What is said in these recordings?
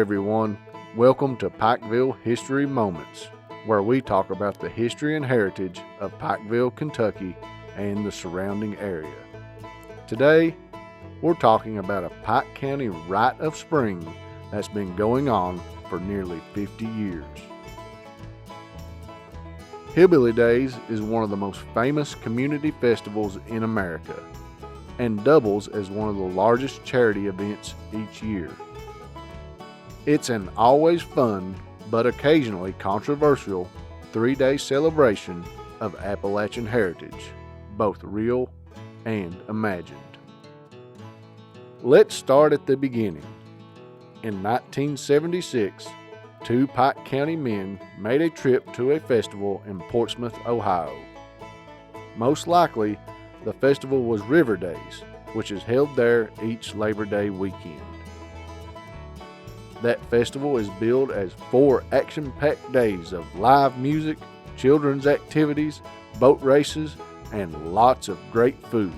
everyone. Welcome to Pikeville History Moments, where we talk about the history and heritage of Pikeville, Kentucky, and the surrounding area. Today, we're talking about a Pike County rite of spring that's been going on for nearly 50 years. Hillbilly Days is one of the most famous community festivals in America and doubles as one of the largest charity events each year. It's an always fun, but occasionally controversial, 3-day celebration of Appalachian heritage, both real and imagined. Let's start at the beginning. In 1976, two Pike County men made a trip to a festival in Portsmouth, Ohio. Most likely, the festival was River Days, which is held there each Labor Day weekend. That festival is billed as 4 action-packed days of live music, children's activities, boat races, and lots of great food.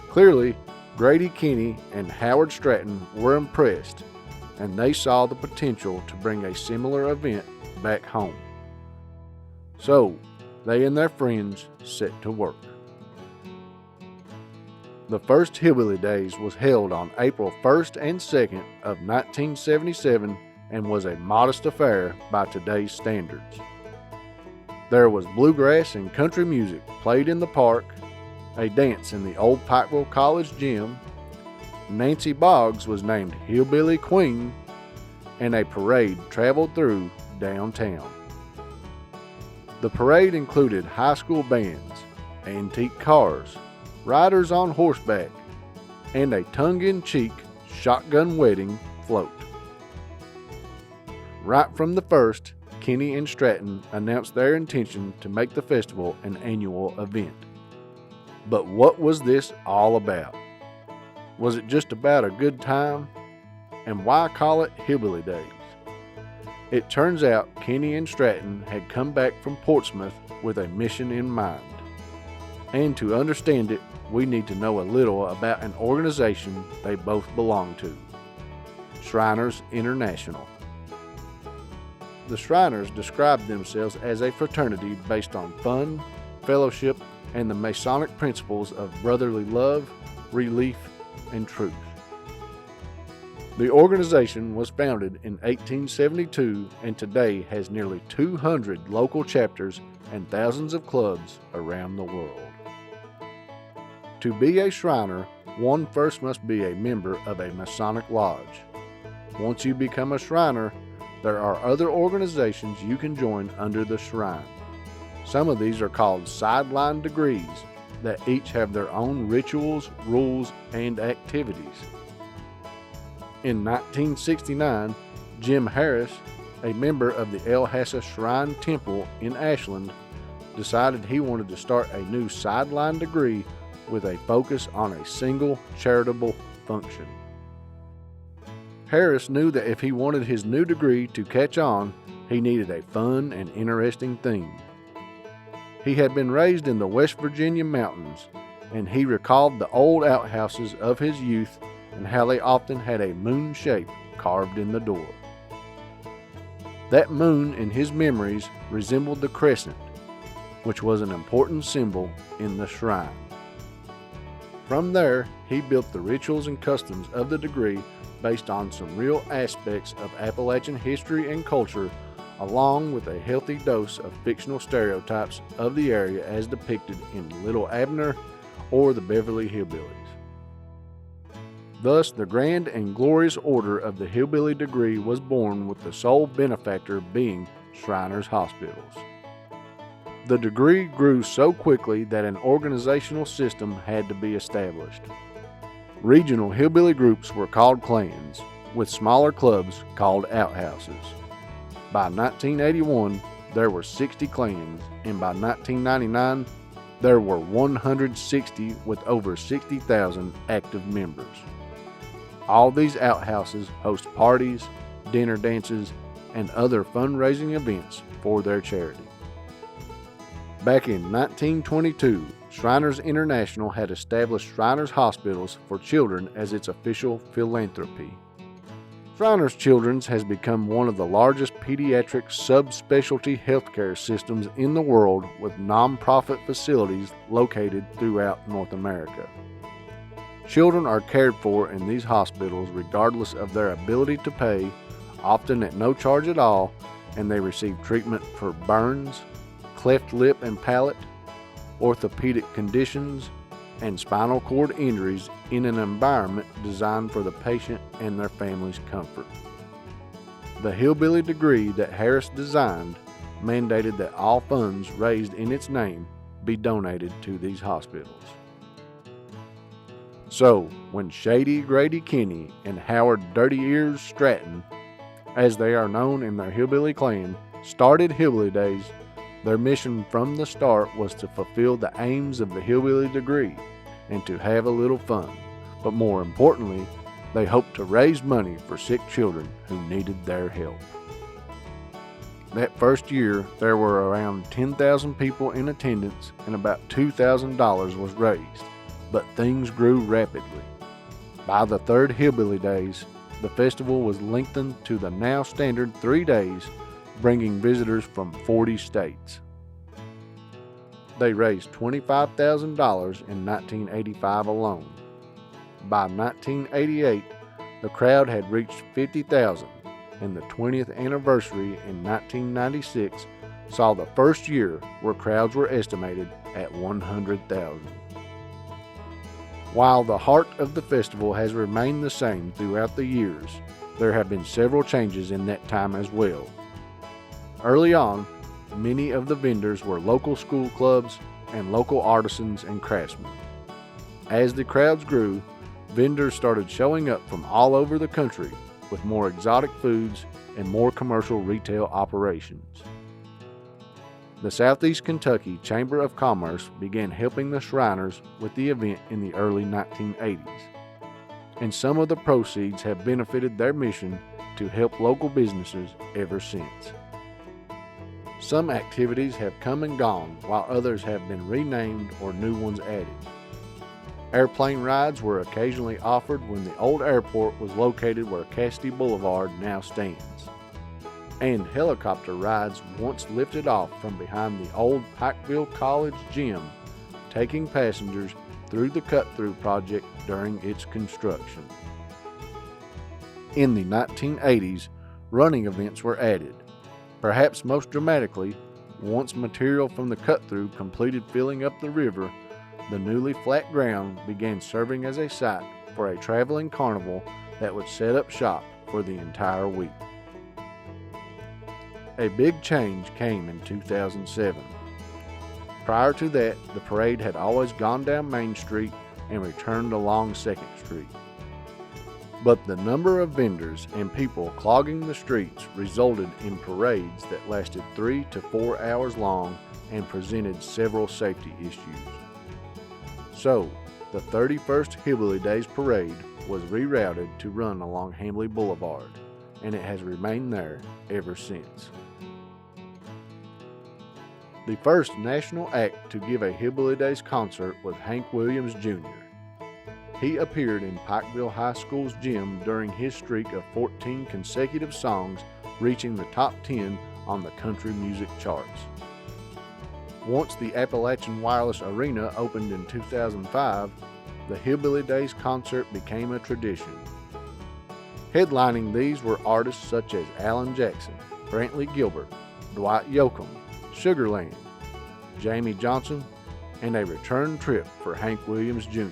Clearly, Grady Kinney and Howard Stratton were impressed, and they saw the potential to bring a similar event back home. So, they and their friends set to work. The first Hillbilly Days was held on April 1st and 2nd of 1977 and was a modest affair by today's standards. There was bluegrass and country music played in the park, a dance in the old Pikeville College gym, Nancy Boggs was named Hillbilly Queen, and a parade traveled through downtown. The parade included high school bands, antique cars, riders on horseback, and a tongue-in-cheek shotgun wedding float. Right from the first, Kinney and Stratton announced their intention to make the festival an annual event. But what was this all about? Was it just about a good time? And why call it Hillbilly Days? It turns out Kinney and Stratton had come back from Portsmouth with a mission in mind. And to understand it, we need to know a little about an organization they both belong to, Shriners International. The Shriners described themselves as a fraternity based on fun, fellowship, and the Masonic principles of brotherly love, relief, and truth. The organization was founded in 1872 and today has nearly 200 local chapters and thousands of clubs around the world. To be a Shriner, one first must be a member of a Masonic lodge. Once you become a Shriner, there are other organizations you can join under the Shrine. Some of these are called sideline degrees that each have their own rituals, rules, and activities. In 1969, Jim Harris, a member of the El Hasa Shrine Temple in Ashland, decided he wanted to start a new sideline degree with a focus on a single charitable function. Harris knew that if he wanted his new degree to catch on, he needed a fun and interesting theme. He had been raised in the West Virginia mountains, and he recalled the old outhouses of his youth and how they often had a moon shape carved in the door. That moon in his memories resembled the crescent, which was an important symbol in the shrine. From there, he built the rituals and customs of the degree based on some real aspects of Appalachian history and culture, along with a healthy dose of fictional stereotypes of the area as depicted in Little Abner or the Beverly Hillbillies. Thus, the grand and glorious order of the Hillbilly degree was born, with the sole benefactor being Shriners Hospitals. The degree grew so quickly that an organizational system had to be established. Regional hillbilly groups were called clans, with smaller clubs called outhouses. By 1981, there were 60 clans, and by 1999, there were 160 with over 60,000 active members. All these outhouses host parties, dinner dances, and other fundraising events for their charity. Back in 1922, Shriners International had established Shriners Hospitals for Children as its official philanthropy. Shriners Children's has become one of the largest pediatric subspecialty healthcare systems in the world, with non-profit facilities located throughout North America. Children are cared for in these hospitals regardless of their ability to pay, often at no charge at all, and they receive treatment for burns, cleft lip and palate, orthopedic conditions, and spinal cord injuries in an environment designed for the patient and their family's comfort. The Hillbilly degree that Harris designed mandated that all funds raised in its name be donated to these hospitals. So, when Shady Grady Kinney and Howard Dirty Ears Stratton, as they are known in their Hillbilly clan, started Hillbilly Days, their mission from the start was to fulfill the aims of the Hillbilly degree and to have a little fun. But more importantly, they hoped to raise money for sick children who needed their help. That first year, there were around 10,000 people in attendance and about $2,000 was raised, but things grew rapidly. By the third Hillbilly Days, the festival was lengthened to the now standard 3 days, bringing visitors from 40 states. They raised $25,000 in 1985 alone. By 1988, the crowd had reached 50,000, and the 20th anniversary in 1996 saw the first year where crowds were estimated at 100,000. While the heart of the festival has remained the same throughout the years, there have been several changes in that time as well. Early on, many of the vendors were local school clubs and local artisans and craftsmen. As the crowds grew, vendors started showing up from all over the country with more exotic foods and more commercial retail operations. The Southeast Kentucky Chamber of Commerce began helping the Shriners with the event in the early 1980s, and some of the proceeds have benefited their mission to help local businesses ever since. Some activities have come and gone, while others have been renamed or new ones added. Airplane rides were occasionally offered when the old airport was located where Cassidy Boulevard now stands. And helicopter rides once lifted off from behind the old Pikeville College gym, taking passengers through the cut-through project during its construction. In the 1980s, running events were added. Perhaps most dramatically, once material from the cut-through completed filling up the river, the newly flat ground began serving as a site for a traveling carnival that would set up shop for the entire week. A big change came in 2007. Prior to that, the parade had always gone down Main Street and returned along 2nd Street. But the number of vendors and people clogging the streets resulted in parades that lasted 3 to 4 hours long and presented several safety issues. So, the 31st Hillbilly Days parade was rerouted to run along Hambly Boulevard, and it has remained there ever since. The first national act to give a Hillbilly Days concert was Hank Williams Jr. He appeared in Pikeville High School's gym during his streak of 14 consecutive songs, reaching the top 10 on the country music charts. Once the Appalachian Wireless Arena opened in 2005, the Hillbilly Days concert became a tradition. Headlining these were artists such as Alan Jackson, Brantley Gilbert, Dwight Yoakam, Sugarland, Jamie Johnson, and a return trip for Hank Williams Jr.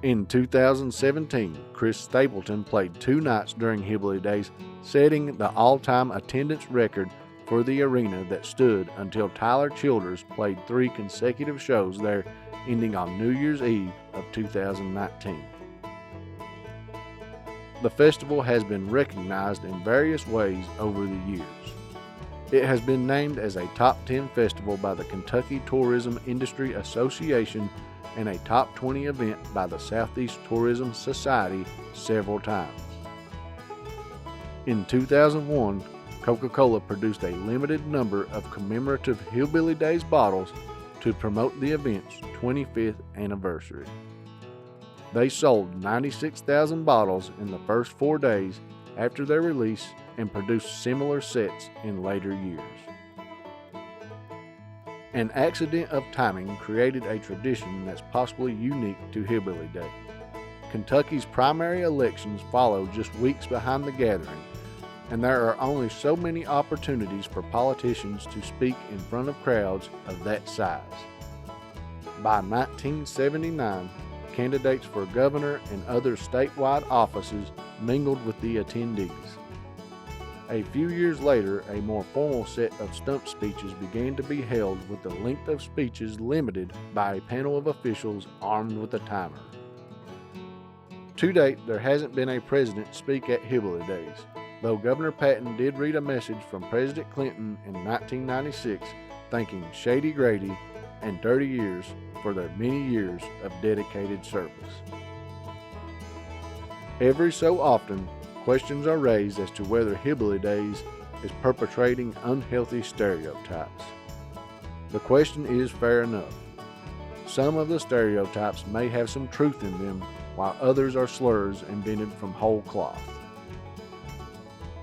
In 2017, Chris Stapleton played 2 nights during Hillbilly Days, setting the all-time attendance record for the arena that stood until Tyler Childers played 3 consecutive shows there, ending on New Year's Eve of 2019. The festival has been recognized in various ways over the years. It has been named as a Top 10 festival by the Kentucky Tourism Industry Association and a Top 20 event by the Southeast Tourism Society several times. In 2001, Coca-Cola produced a limited number of commemorative Hillbilly Days bottles to promote the event's 25th anniversary. They sold 96,000 bottles in the first 4 days after their release and produced similar sets in later years. An accident of timing created a tradition that's possibly unique to Hillbilly Days. Kentucky's primary elections follow just weeks behind the gathering, and there are only so many opportunities for politicians to speak in front of crowds of that size. By 1979, candidates for governor and other statewide offices mingled with the attendees. A few years later, a more formal set of stump speeches began to be held, with the length of speeches limited by a panel of officials armed with a timer. To date, there hasn't been a president speak at Hillbilly Days, though Governor Patton did read a message from President Clinton in 1996 thanking Shady Grady and 30 Years for their many years of dedicated service. Every so often, questions are raised as to whether Hillbilly Days is perpetrating unhealthy stereotypes. The question is fair enough. Some of the stereotypes may have some truth in them, while others are slurs invented from whole cloth.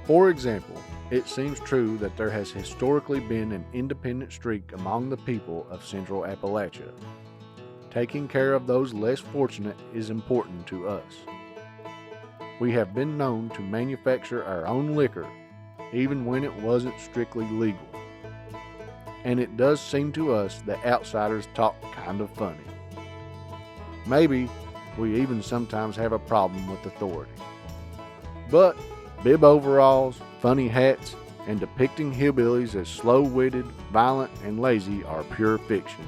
For example, it seems true that there has historically been an independent streak among the people of Central Appalachia. Taking care of those less fortunate is important to us. We have been known to manufacture our own liquor, even when it wasn't strictly legal. And it does seem to us that outsiders talk kind of funny. Maybe we even sometimes have a problem with authority. But bib overalls, funny hats, and depicting hillbillies as slow-witted, violent, and lazy are pure fiction.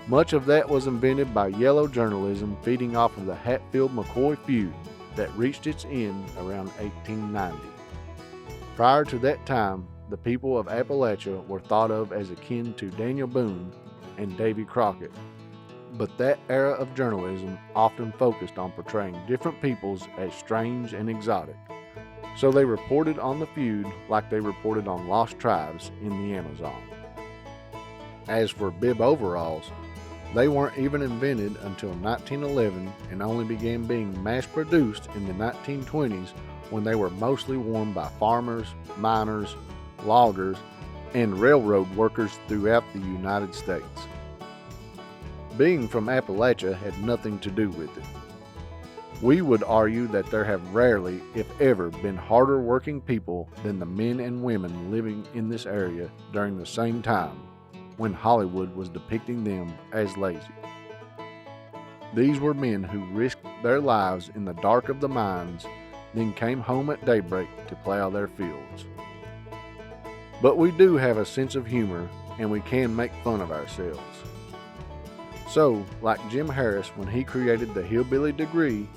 Much of that was invented by yellow journalism feeding off of the Hatfield-McCoy feud that reached its end around 1890. Prior to that time, the people of Appalachia were thought of as akin to Daniel Boone and Davy Crockett, but that era of journalism often focused on portraying different peoples as strange and exotic, so they reported on the feud like they reported on lost tribes in the Amazon. As for bib overalls, they weren't even invented until 1911 and only began being mass-produced in the 1920s, when they were mostly worn by farmers, miners, loggers, and railroad workers throughout the United States. Being from Appalachia had nothing to do with it. We would argue that there have rarely, if ever, been harder working people than the men and women living in this area during the same time, when Hollywood was depicting them as lazy. These were men who risked their lives in the dark of the mines, then came home at daybreak to plow their fields. But we do have a sense of humor, and we can make fun of ourselves. So, like Jim Harris when he created the Hillbilly degree,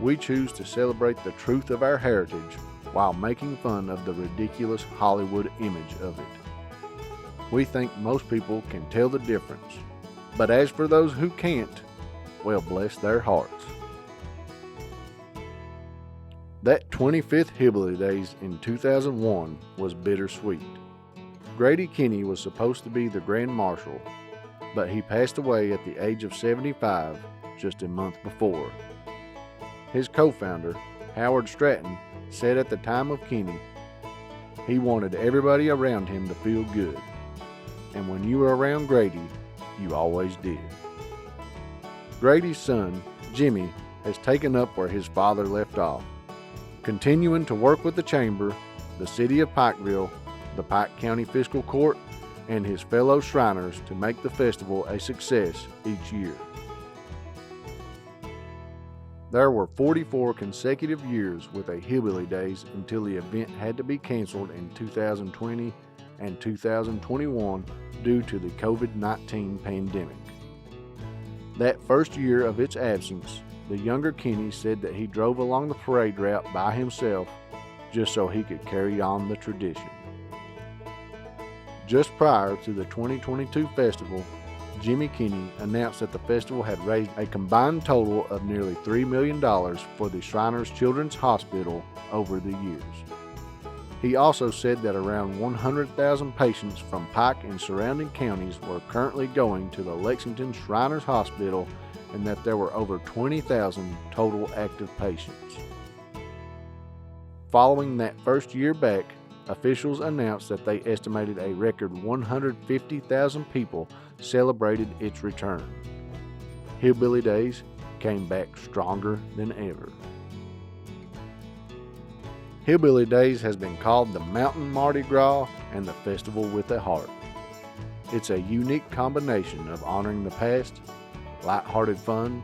we choose to celebrate the truth of our heritage while making fun of the ridiculous Hollywood image of it. We think most people can tell the difference, but as for those who can't, well, bless their hearts. That 25th Hillbilly Days in 2001 was bittersweet. Grady Kinney was supposed to be the Grand Marshal, but he passed away at the age of 75 just a month before. His co-founder, Howard Stratton, said at the time of Kinney, he wanted everybody around him to feel good, and when you were around Grady, you always did. Grady's son, Jimmy, has taken up where his father left off, continuing to work with the Chamber, the City of Pikeville, the Pike County Fiscal Court, and his fellow Shriners to make the festival a success each year. There were 44 consecutive years with a Hillbilly Days until the event had to be canceled in 2020 and 2021 due to the COVID-19 pandemic. That first year of its absence, the younger Kinney said that he drove along the parade route by himself just so he could carry on the tradition. Just prior to the 2022 festival, Jimmy Kinney announced that the festival had raised a combined total of nearly $3 million for the Shriners Children's Hospital over the years. He also said that around 100,000 patients from Pike and surrounding counties were currently going to the Lexington Shriners Hospital and that there were over 20,000 total active patients. Following that first year back, officials announced that they estimated a record 150,000 people celebrated its return. Hillbilly Days came back stronger than ever. Hillbilly Days has been called the Mountain Mardi Gras and the Festival with a Heart. It's a unique combination of honoring the past, lighthearted fun,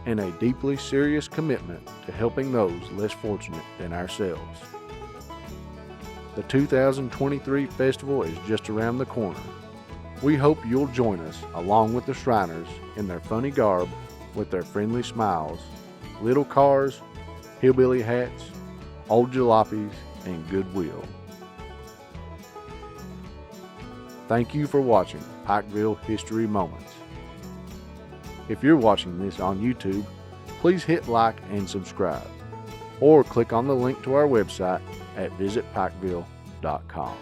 and a deeply serious commitment to helping those less fortunate than ourselves. The 2023 festival is just around the corner. We hope you'll join us along with the Shriners in their funny garb with their friendly smiles, little cars, hillbilly hats, old jalopies, and goodwill. Thank you for watching Pikeville History Moments. If you're watching this on YouTube, please hit like and subscribe, or click on the link to our website at visitpikeville.com.